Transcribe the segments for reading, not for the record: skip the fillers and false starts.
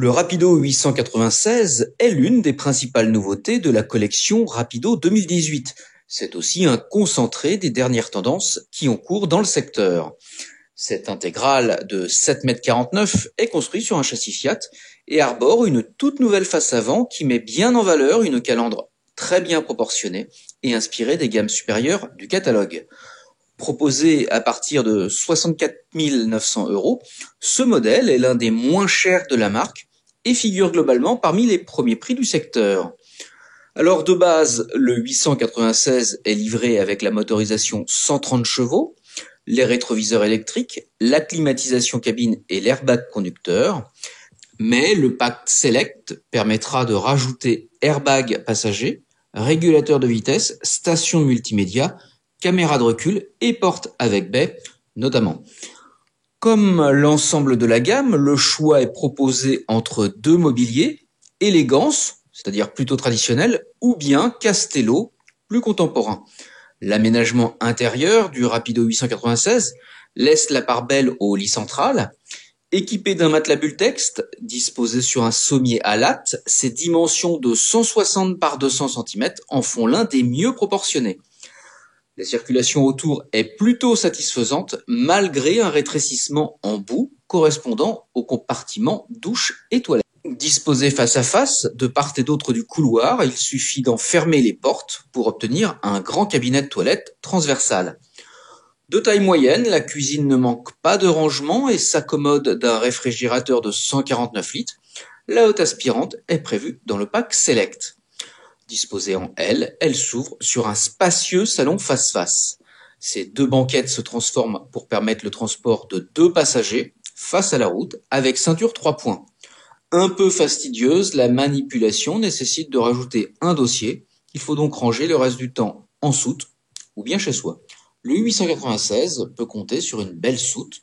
Le Rapido 896 est l'une des principales nouveautés de la collection Rapido 2018. C'est aussi un concentré des dernières tendances qui ont cours dans le secteur. Cette intégrale de 7,49 m est construite sur un châssis Fiat et arbore une toute nouvelle face avant qui met bien en valeur une calandre très bien proportionnée et inspirée des gammes supérieures du catalogue. Proposé à partir de 64 900 €, ce modèle est l'un des moins chers de la marque et figure globalement parmi les premiers prix du secteur. Alors de base, le 896 est livré avec la motorisation 130 chevaux, les rétroviseurs électriques, la climatisation cabine et l'airbag conducteur. Mais le pack Select permettra de rajouter airbag passager, régulateur de vitesse, station multimédia, caméra de recul et porte avec baie notamment. Comme l'ensemble de la gamme, le choix est proposé entre deux mobiliers, élégance, c'est-à-dire plutôt traditionnel, ou bien Castello, plus contemporain. L'aménagement intérieur du Rapido 896 laisse la part belle au lit central. Équipé d'un matelas Bultex disposé sur un sommier à lattes, ses dimensions de 160 par 200 cm en font l'un des mieux proportionnés. La circulation autour est plutôt satisfaisante malgré un rétrécissement en bout correspondant au compartiment douche et toilette. Disposé face à face, de part et d'autre du couloir, il suffit d'en fermer les portes pour obtenir un grand cabinet de toilette transversal. De taille moyenne, la cuisine ne manque pas de rangement et s'accommode d'un réfrigérateur de 149 litres. La haute aspirante est prévue dans le pack Select. Disposée en L, elle s'ouvre sur un spacieux salon face-face. Ces deux banquettes se transforment pour permettre le transport de deux passagers face à la route avec ceinture 3 points. Un peu fastidieuse, la manipulation nécessite de rajouter un dossier. Il faut donc ranger le reste du temps en soute ou bien chez soi. Le 896 peut compter sur une belle soute.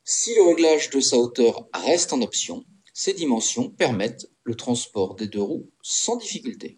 Si le réglage de sa hauteur reste en option, ses dimensions permettent le transport des deux roues sans difficulté.